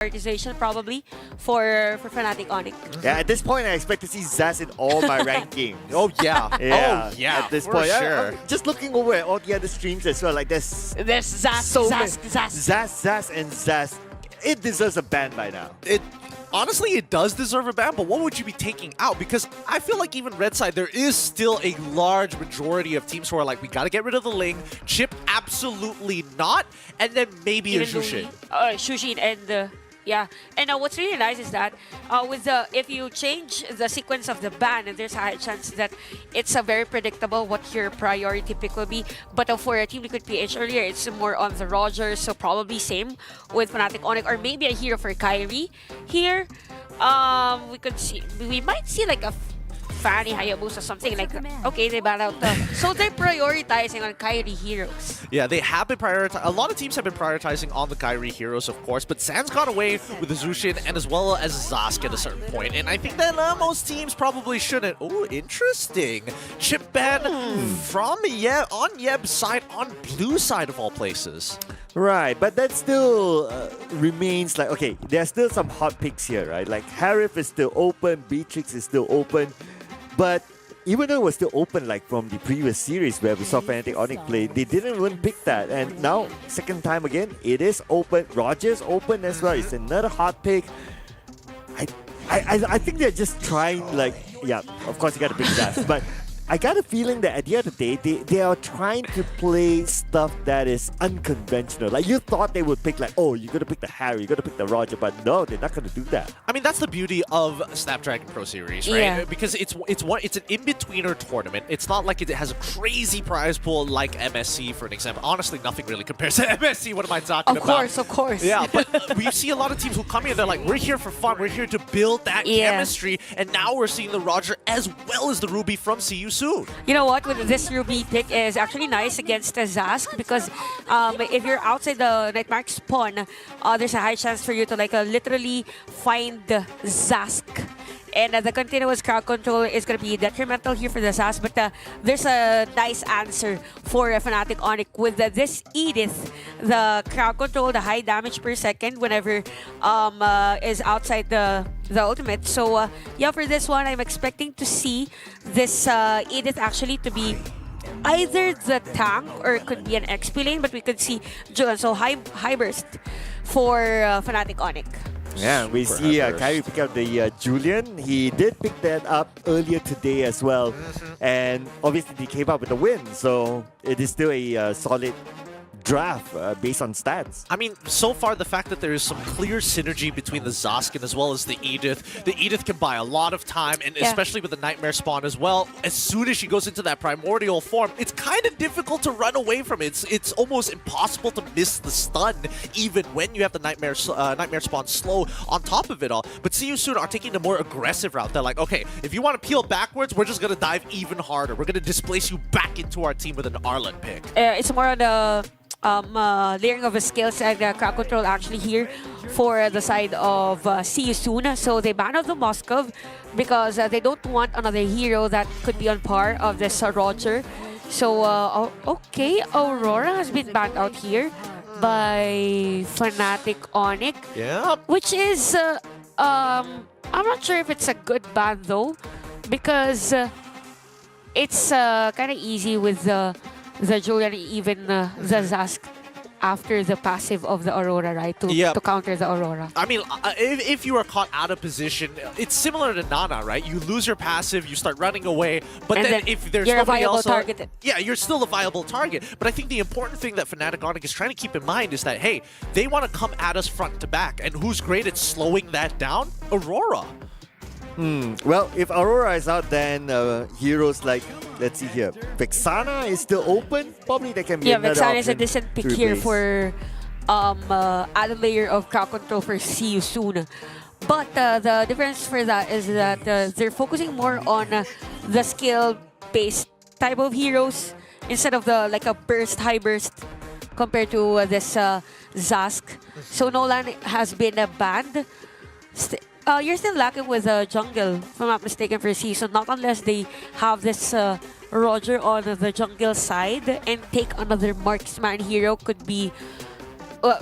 prioritization probably for Fnatic Onyx. Yeah, at this point, I expect to see Zaz in all my rankings. Oh yeah. Yeah, Oh yeah. at this for point, sure. I'm just looking over at all the other streams as well. Like there's Zaz, so Zaz, many. Zaz. Zaz, and Zaz. It deserves a ban by now. It honestly, it does deserve a ban, but what would you be taking out? Because I feel like even red side, there is still a large majority of teams who are like, we got to get rid of the Ling. Chip, absolutely not. And then maybe a Shushin. Shushin and yeah, and what's really nice is that with if you change the sequence of the ban, there's a high chance that it's a very predictable what your priority pick will be. But for a team Liquid PH earlier, it's more on the Roger, so probably same with Fnatic Onyx, or maybe a hero for Kyrie here. We might see like a Fanny Hayabusa, something like that. Okay, they ban out so they're prioritizing on Kyrie heroes. Yeah, they have been prioritizing. A lot of teams have been prioritizing on the Kyrie heroes, of course, but Sans got away with the Zushin and as well as Zask at a certain point. And I think that most teams probably shouldn't. Oh, interesting. Chip ban from on Yeb's side, on blue side of all places. Right, but that still remains like, okay, there's still some hot picks here, right? Like Harif is still open, Beatrix is still open. But even though it was still open like from the previous series where we saw Fnatic Onyx play, they didn't even pick that. And now, second time again, it is open. Roger's open as well. It's another hot pick. I think they're just trying like, yeah, of course you got to pick that. But I got a feeling that at the end of the day, they are trying to play stuff that is unconventional. Like you thought they would pick like, oh, you're going to pick the Harry, you're going to pick the Roger, but no, they're not going to do that. I mean, that's the beauty of Snapdragon Pro Series, right? Yeah. Because it's an in-betweener tournament. It's not like it has a crazy prize pool like MSC, for an example. Honestly, nothing really compares to MSC. What am I talking about? Of course. Yeah, but we see a lot of teams who come here, they're like, we're here for fun, we're here to build that chemistry, and now we're seeing the Roger as well as the Ruby from See You Soon. You know what? With this Ruby pick is actually nice against the Zask because if you're outside the Nightmare spawn, there's a high chance for you to like literally find the Zask. And the continuous crowd control is going to be detrimental here for the Zask, but there's a nice answer for Fnatic Onyx with this Edith. The crowd control, the high damage per second whenever is outside the ultimate. So yeah, for this one, I'm expecting to see this Edith actually to be either the tank or it could be an XP lane, but we could see Julian. So high burst for Fnatic Onyx. Yeah, we see Kyrie pick up the Julian. He did pick that up earlier today as well. And obviously he came up with a win, so it is still a solid draft based on stats. I mean, so far the fact that there is some clear synergy between the Zaskin as well as the Edith can buy a lot of time, and especially with the Nightmare spawn as well, as soon as she goes into that primordial form, it's kind of difficult to run away from it. It's almost impossible to miss the stun, even when you have the Nightmare spawn slow on top of it all. But See You Soon are taking the more aggressive route. They're like, okay, if you want to peel backwards, we're just going to dive even harder. We're going to displace you back into our team with an Arlen pick. It's more on the layering of the skills and crowd control actually here for the side of See You Soon. So they ban out the Moskov because they don't want another hero that could be on par of this Roger. So okay, Aurora has been banned out here by Fnatic Onyx. Yeah. Which is I'm not sure if it's a good ban though, because it's kind of easy with the Julian, even the Zask after the passive of the Aurora, right? To counter the Aurora. I mean, if you are caught out of position, it's similar to Nana, right? You lose your passive, you start running away, but then if there's nobody else, yeah, you're still a viable target. But I think the important thing that Fnatic Onyx is trying to keep in mind is that, hey, they want to come at us front to back, and who's great at slowing that down? Aurora. Well, if Aurora is out, then heroes like, let's see here, Vexana is still open. Probably they can be another Vexana option is a decent pick here for added layer of crowd control for See You Soon. But the difference for that is that they're focusing more on the skill-based type of heroes instead of the like a high burst compared to this Zask. So Nolan has been banned. You're still lacking with jungle, if I'm not mistaken, for season. Not unless they have this Roger on the jungle side and take another marksman hero. Could be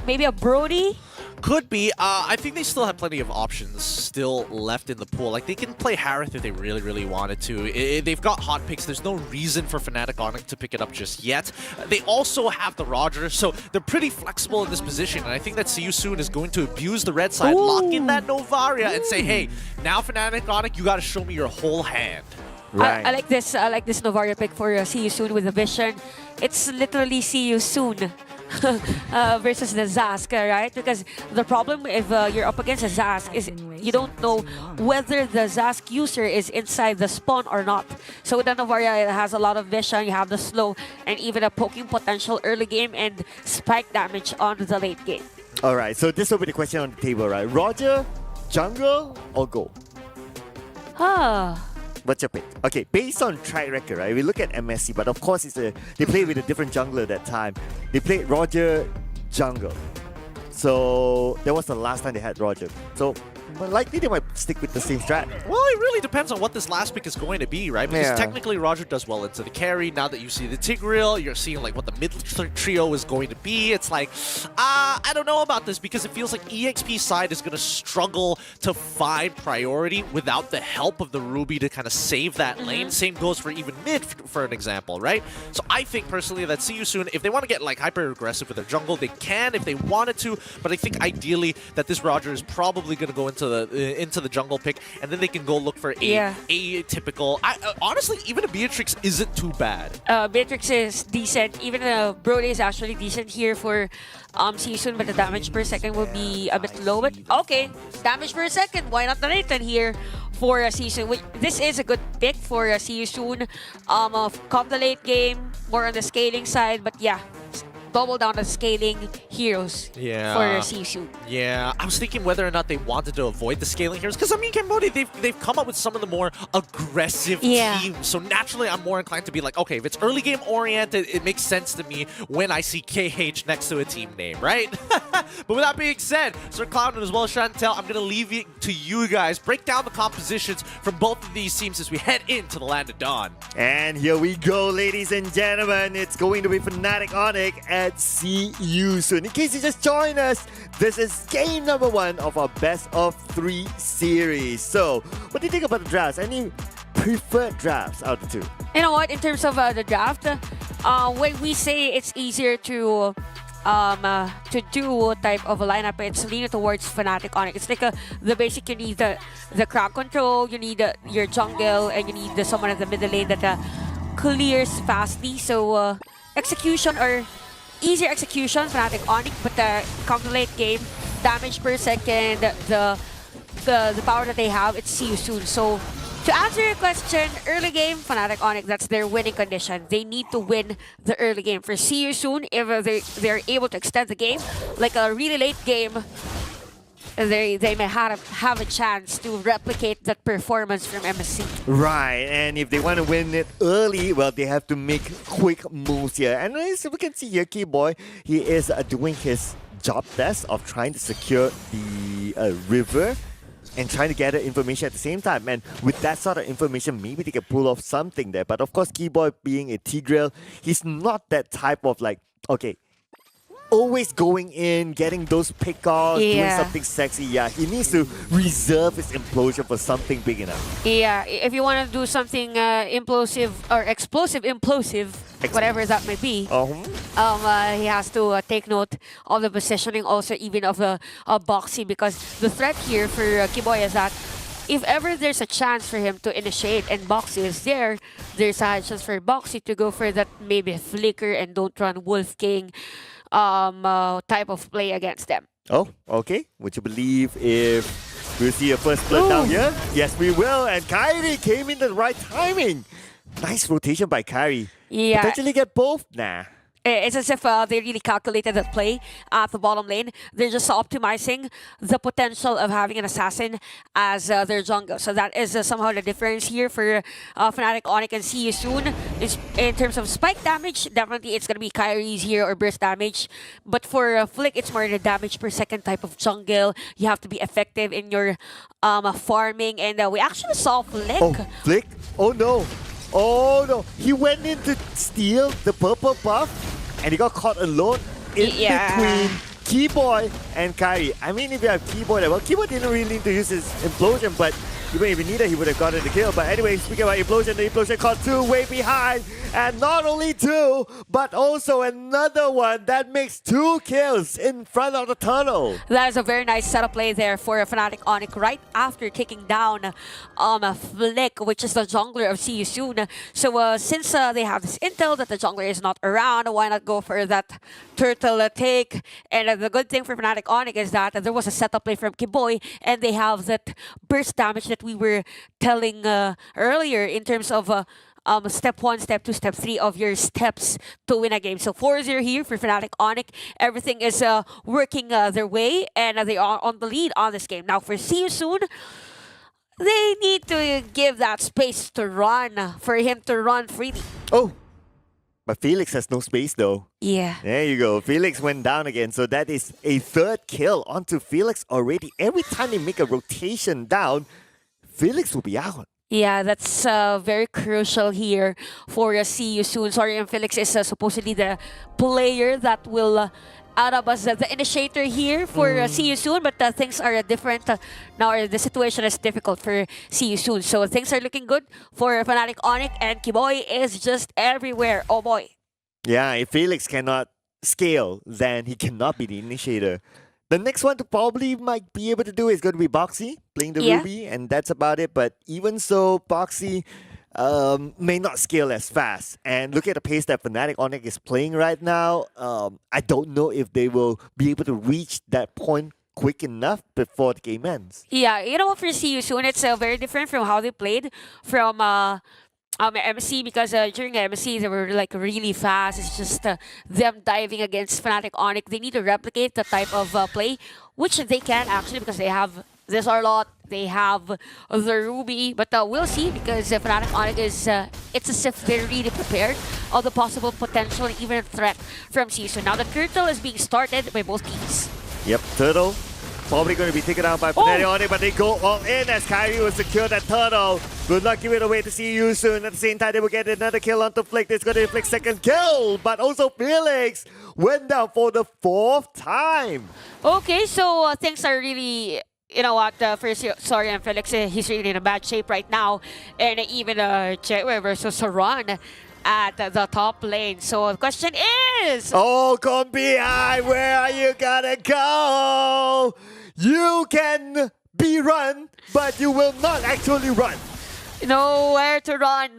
maybe a Brody. Could be. I think they still have plenty of options still left in the pool. Like, they can play Harith if they really, really wanted to. They've got hot picks. There's no reason for Fnatic Onyx to pick it up just yet. They also have the Roger, so they're pretty flexible in this position. And I think that See You Soon is going to abuse the red side, lock in that Novaria, and say, hey, now Fnatic Onyx, you got to show me your whole hand. Right. I like this. I like this Novaria pick for See You Soon with the vision. It's literally See You Soon. Versus the Zask, right? Because the problem if you're up against a Zask is you don't know whether the Zask user is inside the spawn or not. So with the Novaria, it has a lot of vision, you have the slow, and even a poking potential early game and spike damage on the late game. Alright, so this will be the question on the table, right? Roger, jungle, or go? What's your pick? Okay, based on track record, right? We look at MSC, but of course they played with a different jungler that time. They played Roger jungle. So that was the last time they had Roger. So likely they might stick with the same strat. Well, it really depends on what this last pick is going to be, right? Because Yeah. technically Roger does well into the carry. Now that you see the Tigreal, you're seeing like what the mid trio is going to be. It's like, I don't know about this because it feels like EXP side is going to struggle to find priority without the help of the Ruby to kind of save that lane. Same goes for even mid, for an example, right? So I think personally that See You Soon, if they want to get like hyper aggressive with their jungle, they can if they wanted to. But I think ideally that this Roger is probably going to go into the jungle pick, and then they can go look for a typical. Honestly, even a Beatrix isn't too bad. Beatrix is decent. Even Brody is actually decent here for Season, but the damage per second will be a bit low. But okay, damage per second. Why not the Nathan here for a Season? This is a good pick for a See You Soon. Come the late game, more on the scaling side, but yeah. Double down on scaling heroes for Sisu. Yeah, I was thinking whether or not they wanted to avoid the scaling heroes because I mean, Cambodia, they've come up with some of the more aggressive teams. So naturally, I'm more inclined to be like, okay, if it's early game oriented, it makes sense to me when I see KH next to a team name, right? But with that being said, Sir Cloud and as well as Chantel, I'm gonna leave it to you guys. Break down the compositions from both of these teams as we head into the Land of Dawn. And here we go, ladies and gentlemen. It's going to be Fnatic Onyx at See You Soon. In case you just joined us, this is game number 1 of our best of 3 series. So, what do you think about the drafts? Any preferred drafts out of the two? You know what? In terms of the draft, when we say it's easier to do type of a lineup, it's leaning towards Fnatic Onyx. It's like the basic. You need the crowd control, you need your jungle, and you need someone at the middle lane that clears fastly. So execution or easier execution, Fnatic Onyx, but come the late game, damage per second, the power that they have, it's See You Soon. So to answer your question, early game, Fnatic Onyx, that's their winning condition. They need to win the early game. For See You Soon, if they're able to extend the game, like a really late game, they may have a chance to replicate that performance from MSC. Right, and if they want to win it early, well, they have to make quick moves here. And as we can see here, Keyboy, he is doing his job best of trying to secure the river and trying to gather information at the same time. And with that sort of information, maybe they can pull off something there. But of course, Keyboy being a Tigreal, he's not that type of like, okay, always going in, getting those pick-offs, doing something sexy. Yeah, he needs to reserve his implosion for something big enough. Yeah, if you want to do something implosive or explosive, implosive, whatever that may be, he has to take note of the positioning, also even of Boxy, because the threat here for Keyboy is that if ever there's a chance for him to initiate and Boxy is there, there's a chance for Boxy to go for that maybe flicker and don't run Wolf King type of play against them. Oh, okay. Would you believe if we'll see a first blood down here? Yes, we will. And Kyrie came in the right timing. Nice rotation by Kyrie. Yeah. Potentially get both? Nah. It's as if they really calculated that play at the bottom lane. They're just optimizing the potential of having an assassin as their jungle. So that is somehow the difference here for Fnatic Onyx and See You Soon. In terms of spike damage, definitely it's going to be Kyrie's here or burst damage. But for Flick, it's more the damage per second type of jungle. You have to be effective in your farming. And we actually saw Flick. Oh, Flick? Oh no. Oh no. He went in to steal the purple buff and he got caught alone in between Keyboy and Kyrie. I mean, if you have Keyboy, well, Keyboy didn't really need to use his implosion, but even if he needed, he would have gotten the kill. But anyway, speaking about implosion, the implosion caught 2 way behind. And not only 2, but also another one that makes 2 kills in front of the tunnel. That is a very nice setup play there for Fnatic Onyx right after taking down Flick, which is the jungler of See You Soon. So since they have this intel that the jungler is not around, why not go for that turtle take? And the good thing for Fnatic Onyx is that there was a setup play from Kiboy, and they have that burst damage that we were telling earlier in terms of step 1, step 2, step 3 of your steps to win a game. So 4-0 here for Fnatic Onyx. Everything is working their way, and they are on the lead on this game. Now for See You Soon, they need to give that space to run, for him to run freely. Oh, but Felix has no space though. Yeah. There you go. Felix went down again. So that is a 3rd kill onto Felix already. Every time they make a rotation down, Felix will be out. Yeah, that's very crucial here for See You Soon. Sorry, and Felix is supposedly the player that will out of as the initiator here for See You Soon, but things are different now. The situation is difficult for See You Soon, so things are looking good for Fnatic Onyx, and Kiboy is just everywhere. Oh boy. Yeah, if Felix cannot scale, then he cannot be the initiator. The next one to probably might be able to do is going to be Boxy playing the Ruby, and that's about it. But even so, Boxy may not scale as fast. And look at the pace that Fnatic Onyx is playing right now. I don't know if they will be able to reach that point quick enough before the game ends. Yeah, you know what, for See You Soon, it's very different from how they played from MC, because during MC they were like really fast. It's just them diving against Fnatic Onyx. They need to replicate the type of play, which they can actually, because they have this Arlot, they have the Ruby, but we'll see, because Fnatic Onyx is it's as if they're really prepared of the possible potential and even threat from season. Now the turtle is being started by both teams. Yep, turtle probably going to be taken out by Fnatic Onyx, but they go all in as Kyrie will secure that turtle. Will not give it away to See You Soon. At the same time, they will get another kill onto Flick. It's going to be Flick's 2nd kill, but also Felix went down for the 4th time. Okay, so things are really, you know what, first, sorry, and Felix, he's really in a bad shape right now. And even Jetway versus Saran at the top lane. So the question is... Oh, Kombi, where are you gonna go? You can be run, but you will not actually run. Nowhere to run,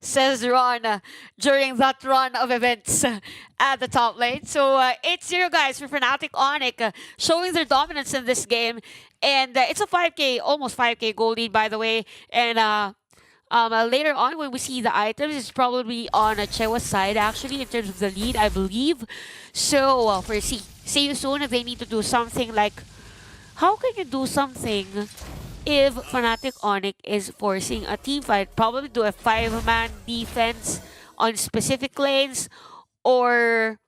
says Ron, during that run of events at the top lane. So 8-0 guys for Fnatic Onyx, showing their dominance in this game. And it's a 5K, almost 5K goal lead, by the way. And later on, when we see the items, it's probably on Chewa's side, actually, in terms of the lead, I believe. So for See You Soon, they need to do something like... How can you do something if Fnatic Onyx is forcing a team fight? Probably do a 5-man defense on specific lanes, or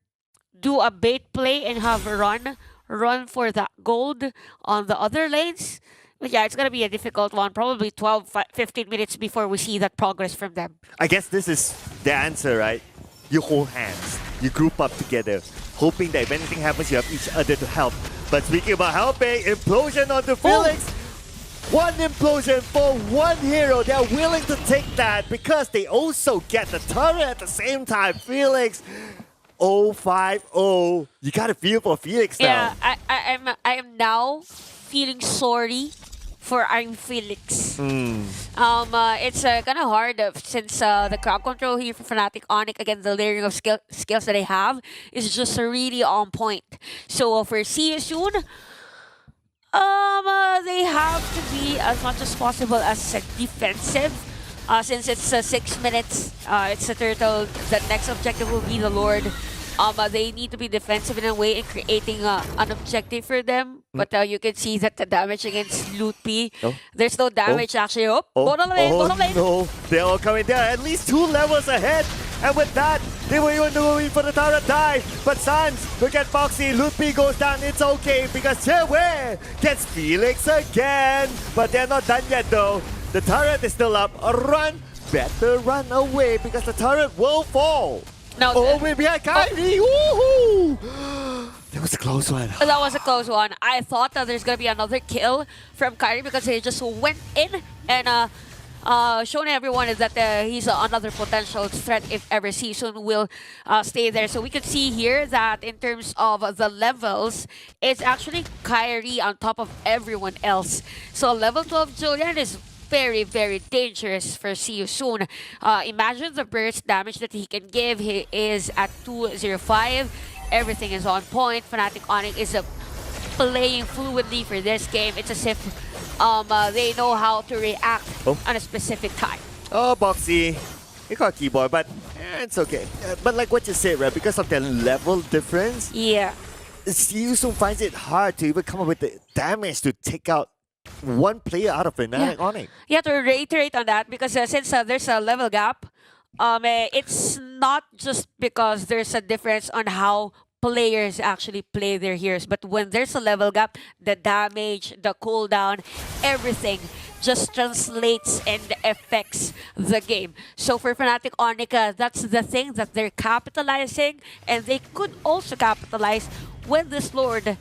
do a bait play and have a run for that gold on the other lanes. But yeah, it's going to be a difficult one. Probably 12-15 minutes before we see that progress from them. I guess this is the answer, right? You hold hands. You group up together, hoping that if anything happens, you have each other to help. But speaking about helping, implosion onto Felix. One implosion for one hero. They're willing to take that because they also get the turret at the same time. Felix, 0-5-0. You got to feel for Felix now. Yeah, I am now feeling sorry for I'm Felix. It's kind of hard since the crowd control here for Fnatic Onyx, again, the layering of skills that they have is just really on point. So for See You Soon, they have to be as much as possible as defensive. Since it's 6 minutes, it's a turtle. The next objective will be the Lord. They need to be defensive in a way and creating an objective for them. But you can see that the damage against Loot P, there's no damage actually. Bottom lane, bottom lane. No, they're all coming down. At least 2 levels ahead. And with that, they were even going for the turret dive. But Sans, look at Foxy. Loot P goes down. It's okay because Chewe gets Felix again. But they're not done yet though. The turret is still up. Run. Better run away because the turret will fall. No, we're behind Kyrie. Woohoo! They're was a close one. That was a close one. I thought that there's gonna be another kill from Kyrie because he just went in and shown everyone that he's another potential threat if ever Season will stay there. So we could see here that in terms of the levels, it's actually Kyrie on top of everyone else. So level 12 Julian is very, very dangerous for See You Soon. Imagine the burst damage that he can give. He is at 205. Everything is on point. Fnatic Onyx is playing fluidly for this game. It's as if they know how to react on a specific time. Oh, Boxy. You got keyboard, but it's okay. But like what you said, right? Because of the level difference, Yeah. Yusun finds it hard to even come up with the damage to take out one player out of Fnatic Onyx. Yeah, to reiterate on that, because since there's a level gap, it's not just because there's a difference on how players actually play their heroes, but when there's a level gap, the damage, the cooldown, everything just translates and affects the game. So for Fnatic Onyx, that's the thing that they're capitalizing, and they could also capitalize when this Lord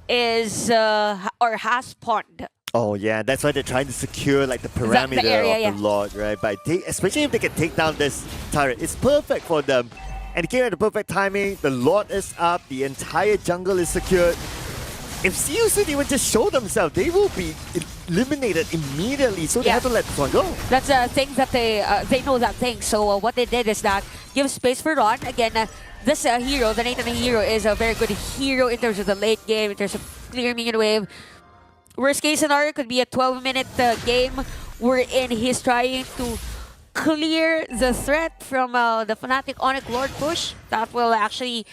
is or has spawned. Oh yeah, that's why they're trying to secure like the parameter area, of the Lord, right? By especially if they can take down this turret, it's perfect for them. And it came at the perfect timing. The Lord is up, the entire jungle is secured. If CU even just show themselves, they will be eliminated immediately. So they have to let this one go. That's a thing that they know that thing. So what they did is that give space for Ron. Again, this hero, the Nathan hero, is a very good hero in terms of the late game, in terms of clear minion wave. Worst case scenario could be a 12-minute game wherein he's trying to clear the threat from the Fnatic Onyx Lord push that will actually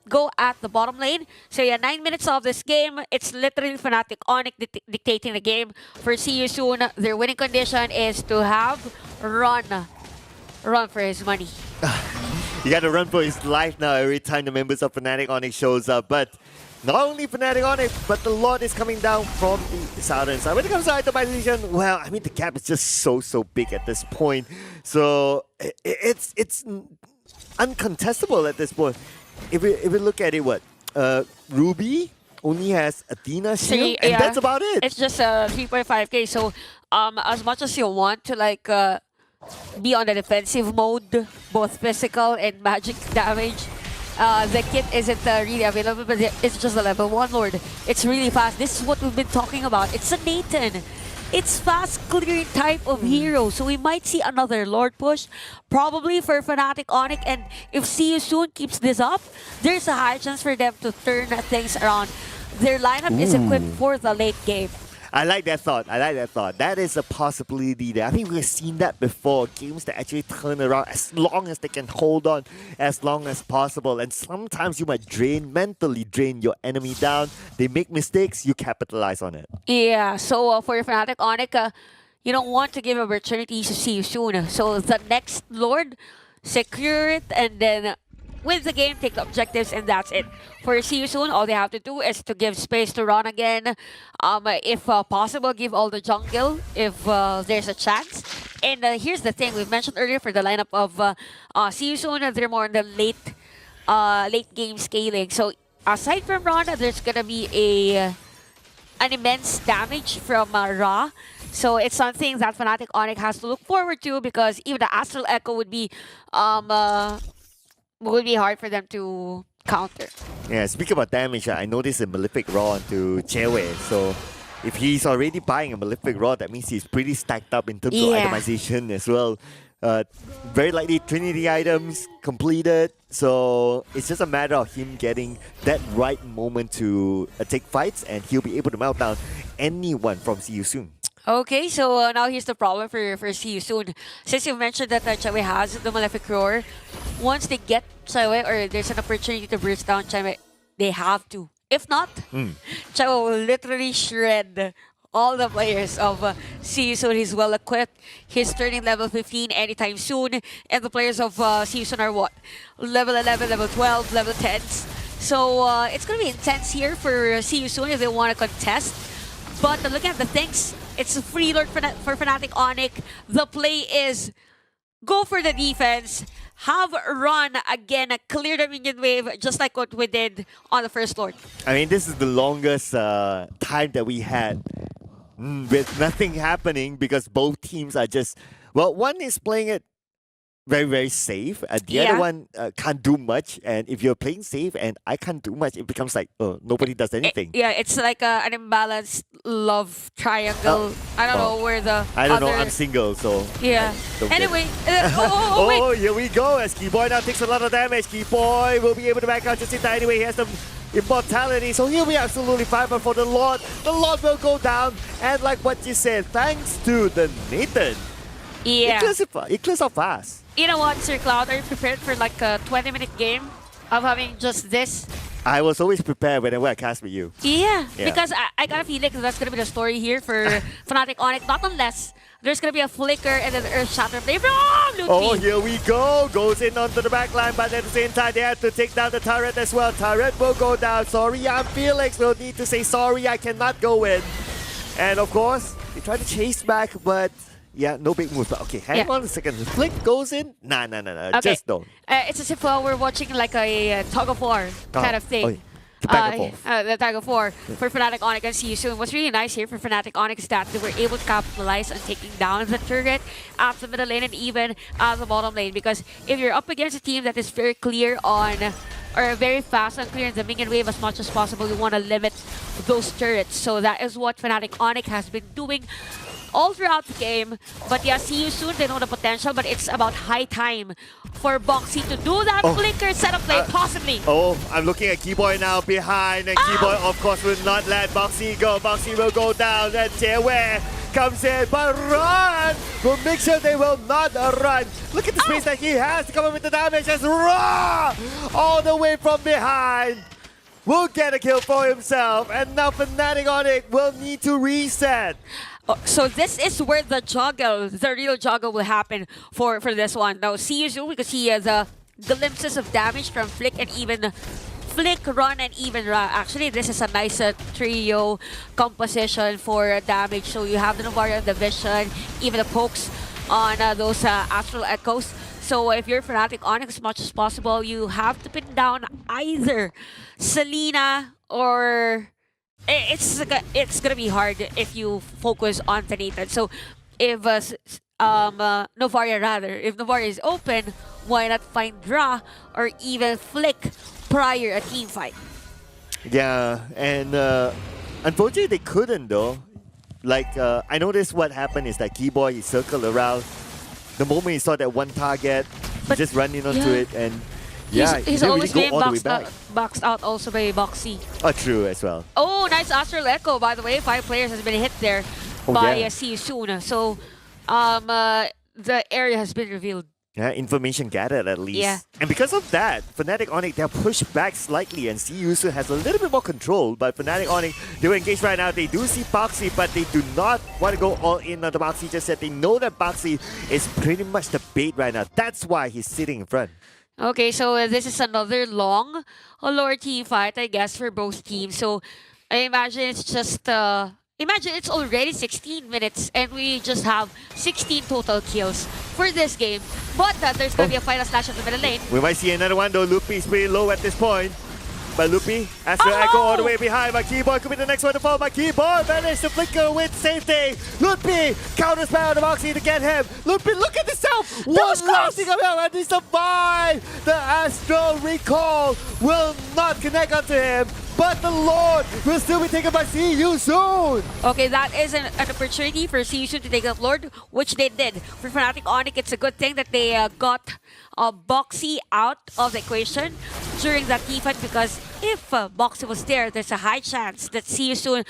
go at the bottom lane. So yeah, 9 minutes of this game, it's literally Fnatic Onyx dictating the game. For See You Soon, their winning condition is to have run for his money. You got to run for his life now every time the members of Fnatic Onyx shows up. But not only Fnatic Onyx, but the Lord is coming down from the southern side. When it comes to itemization, well, I mean, the gap is just so big at this point. So it's uncontestable at this point. If we look at it, Ruby only has Athena shield, and that's about it. It's just 3.5k. So as much as you want to like be on the defensive mode, both physical and magic damage, the kit isn't really available, but it's just a level 1 Lord. It's really fast. This is what we've been talking about. It's a Nathan. It's fast clearing type of hero. So we might see another Lord push, probably for Fnatic Onyx. And if See You Soon keeps this up, there's a high chance for them to turn things around. Their lineup is equipped for the late game. I like that thought. That is a possibility there. I think we've seen that before. Games that actually turn around as long as they can hold on as long as possible. And sometimes you might mentally drain your enemy down. They make mistakes, you capitalize on it. Yeah, so for Fnatic Onyx, you don't want to give opportunities to See You Soon. So the next Lord, secure it, and then win the game, take the objectives, and that's it. For See You Soon, all they have to do is to give space to run again. If possible, give all the jungle if there's a chance. And here's the thing, we've mentioned earlier for the lineup of See You Soon, they're more in the late game scaling. So aside from Ron, there's gonna be an immense damage from Ra. So it's something that Fnatic Onyx has to look forward to, because even the Astral Echo would be hard for them to counter. Yeah, speaking about damage, I noticed a Malefic Raw onto Chewe. So if he's already buying a Malefic Raw, that means he's pretty stacked up in terms of itemization as well. Very likely Trinity items completed. So it's just a matter of him getting that right moment to take fights, and he'll be able to melt down anyone from See You Soon. Okay, so now here's the problem for See You Soon. Since you mentioned that Chewe has the Malefic Roar, once they get Chewe, or there's an opportunity to burst down Chewe, they have to. If not, Chewe will literally shred all the players of See You Soon. He's well equipped. He's turning level 15 anytime soon. And the players of See You Soon are what? Level 11, level 12, level 10s. So it's going to be intense here for See You Soon if they want to contest. But looking at the things, it's a free Lord for Fnatic Onyx. The play is go for the defense, have run again, clear the minion wave, just like what we did on the first Lord. I mean, this is the longest time that we had with nothing happening because both teams are just, well, one is playing it very, very safe. The other one can't do much. And if you're playing safe and I can't do much, it becomes like, oh, nobody does anything. Yeah, it's like an imbalanced love triangle. I don't know where the I don't know. other- I'm single, so. Yeah. Don't Anyway, get- wait. Oh, here we go. As Keyboy now takes a lot of damage. Keyboy will be able to back out just in time. Anyway, he has some immortality, so he'll be absolutely fine. But for the Lord will go down. And like what you said, thanks to the Nathan, Yeah. it clears up fast. You know what, Sir Cloud? Are you prepared for like a 20-minute game of having just this? I was always prepared whenever I cast with you. Yeah, Yeah. because I got a feeling that's going to be the story here for Fnatic Onyx. Not unless there's going to be a flicker and then the Earth Shatter play from Oh, Luti. here we go. Goes in onto the back line, but at the same time, they have to take down the turret as well. Turret will go down. Sorry, I'm Felix. Will need to say sorry. I cannot go in. And of course, they try to chase back, but yeah, no big moves. But okay, hang on a second. The flick goes in. Nah. Okay. Just don't. It's as if we're watching like a tug of war kind of thing. Oh, yeah. The back and forth. The tug of war for Fnatic Onyx and see you soon. What's really nice here for Fnatic Onyx is that they were able to capitalize on taking down the turret at the middle lane and even at the bottom lane. Because if you're up against a team that is very clear on, or very fast on clearing the minion wave as much as possible, you want to limit those turrets. So that is what Fnatic Onyx has been doing all throughout the game. But yeah, see you soon. They know the potential, but it's about high time for Boxy to do that flicker setup play, possibly. Oh, I'm looking at Keyboy now behind, and Keyboy, of course, will not let Boxy go. Boxy will go down, and Jeware comes in, but run! Will make sure they will not run. Look at the space that he has to come in with the damage. Just raw! All the way from behind. Will get a kill for himself, and now Fnatic Onyx will need to reset. So this is where the real juggle will happen for this one. Now, see you soon because he has glimpses of damage from Flick and even Flick, Run, and even Ra. Actually, this is a nice trio composition for damage. So you have the Novaria, the Vision, even the pokes on those Astral Echoes. So if you're Fnatic Onyx as much as possible, you have to pin down either Selena or... It's gonna be hard if you focus on the Nathan. So if Novaria rather, if Novaria is open, why not find Dra or even Flick prior a team fight? Yeah, and unfortunately they couldn't though. Like I noticed what happened is that Keyboy he circled around. The moment he saw that one target, he just ran in onto it and. Yeah, he's didn't always really being go all the way back. boxed out also by Boxy. Oh, true as well. Oh, nice Astral Echo, by the way. 5 players has been hit there by See You Soon. So the area has been revealed. Yeah, information gathered at least. Yeah. And because of that, Fnatic Onyx, they're pushed back slightly and CUSU has a little bit more control. But Fnatic Onyx, they're engaged right now. They do see Boxy, but they do not want to go all in on the Boxy just yet. They know that Boxy is pretty much the bait right now. That's why he's sitting in front. Okay, so this is another long lower team fight, I guess, for both teams. So I imagine it's just... imagine it's already 16 minutes and we just have 16 total kills for this game. But there's going to be a final slash at the middle lane. We might see another one though. Loopy is pretty low at this point. But Loopy, Astral Echo all the way behind. My Keyboy could be the next one to fall. My Keyboy managed to flicker with safety. Loopy counters spell the Boxy to get him. Loopy, look at this out. One lasting of him and he survived. The Astral Recall will not connect onto him. But the Lord will still be taken by See You Soon. Okay, that is an opportunity for See You Soon to take up Lord, which they did. For Fnatic Onyx, it's a good thing that they got Boxy out of the equation during that team fight because if Boxy was there, there's a high chance that See You Soon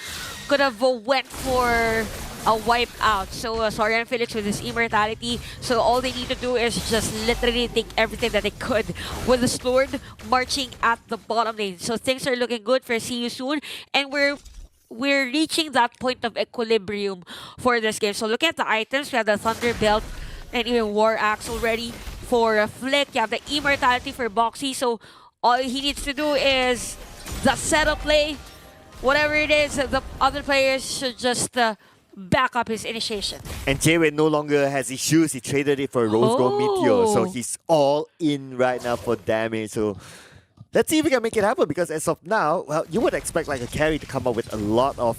could have went for a wipe out. So sorry, I'm Felix with his immortality. So all they need to do is just literally take everything that they could with the Sword marching at the bottom lane. So things are looking good for See You Soon, and we're reaching that point of equilibrium for this game. So look at the items. We have the Thunder Belt and even War Axe already for Flick. You have the immortality for Boxy. So all he needs to do is the setup play. Whatever it is, the other players should just back up his initiation. And Jayway no longer has his shoes. He traded it for a Rose Gold Meteor. So he's all in right now for damage. So let's see if we can make it happen, because as of now, well, you would expect like a carry to come up with a lot of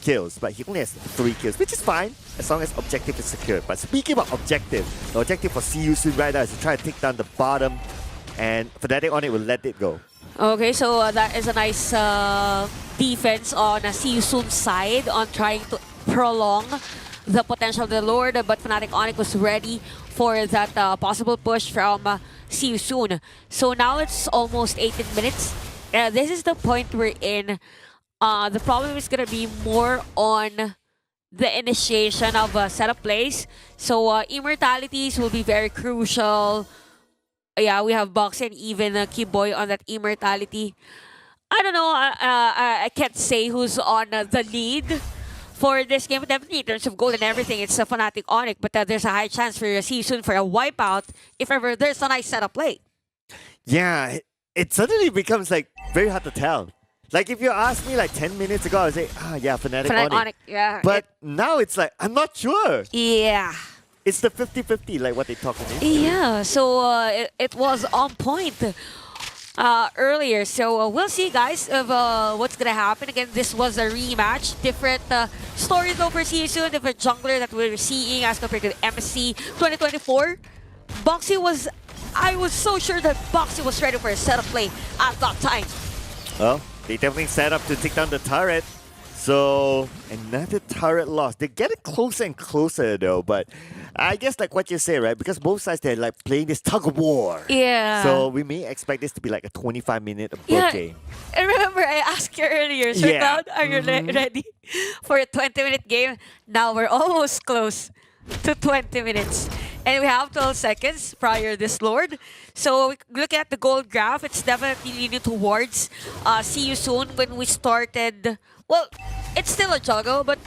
kills, but he only has 3 kills, which is fine as long as objective is secured. But speaking about objective, the objective for CU Soon right now is to try to take down the bottom, and Fnatic on it will let it go. Okay, so that is a nice defense on CU Soon's side on trying to prolong the potential of the Lord, but Fnatic Onyx was ready for that possible push from CU Soon. So now it's almost 18 minutes. This is the point we're in. The problem is going to be more on the initiation of setup plays. So immortalities will be very crucial. Yeah, we have Boxy and even Keyboy on that immortality. I don't know. I can't say who's on the lead for this game. But definitely in terms of gold and everything, it's a Fnatic Onyx. But there's a high chance for Season for a wipeout if ever there's a nice setup play. Yeah, it suddenly becomes like very hard to tell. Like if you asked me like 10 minutes ago, I would say, yeah, Fnatic Onyx. Yeah. But now it's like, I'm not sure. Yeah. It's the 50-50, like what they talked about. Yeah, so it was on point earlier. So we'll see, guys, of what's going to happen. Again, this was a rematch. Different stories over season, different jungler that we're seeing as compared to the MSC 2024. Boxy was... I was so sure that Boxy was ready for a setup play at that time. Well, they definitely set up to take down the turret. So, another turret loss. They're getting closer and closer though, but I guess like what you say, right? Because both sides, they're like playing this tug of war. Yeah. So, we may expect this to be like a 25-minute game. And remember, I asked you earlier, Sir Cloud, are you ready for a 20-minute game? Now we're almost close to 20 minutes. And we have 12 seconds prior this Lord. So look at the gold graph. It's definitely leaning towards See You Soon. When we started, well, it's still a juggle, but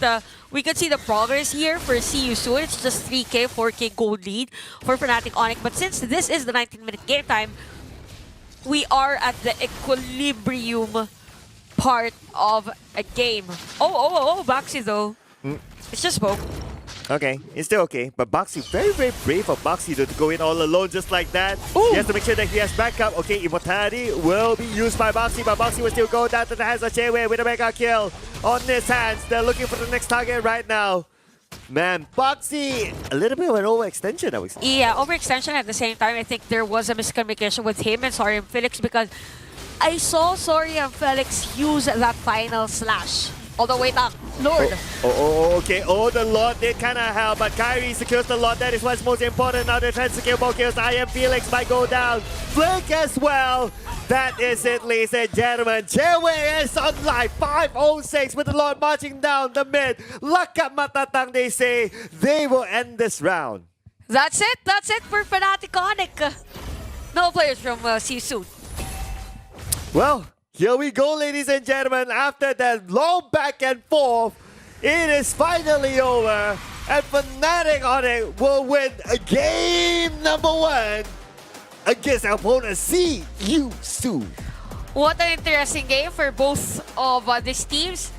we can see the progress here for See You Soon. It's just 3K, 4K gold lead for Fnatic Onyx. But since this is the 19-minute game time, we are at the equilibrium part of a game. Oh, Baxi though. It's just smoke. Okay, it's still okay. But Boxy, very, very brave of Boxy to go in all alone just like that. Ooh. He has to make sure that he has backup. Okay, Immortality will be used by Boxy, but Boxy will still go down to the hands of Jayway with a mega kill on his hands. They're looking for the next target right now. Man, Boxy, a little bit of an overextension, I would say. Yeah, overextension at the same time. I think there was a miscommunication with him and Sorry and Felix because I saw Sorry and Felix use that final slash. Although, wait up, Lord. Okay. Oh, the Lord did kind of help, but Kyrie secures the Lord. That is what's most important. Now they're trying to secure more kills. I am Felix might go down. Blink as well. That is it, ladies and gentlemen. Jayway is on live. 5:06 with the Lord marching down the mid. Lakat matatang, they say. They will end this round. That's it for Fnatic Onyx. No players from See You Soon. Well, here we go, ladies and gentlemen. After that long back and forth, it is finally over. And Fnatic Onyx will win game number 1 against our opponent, See You Soon. What an interesting game for both of these teams.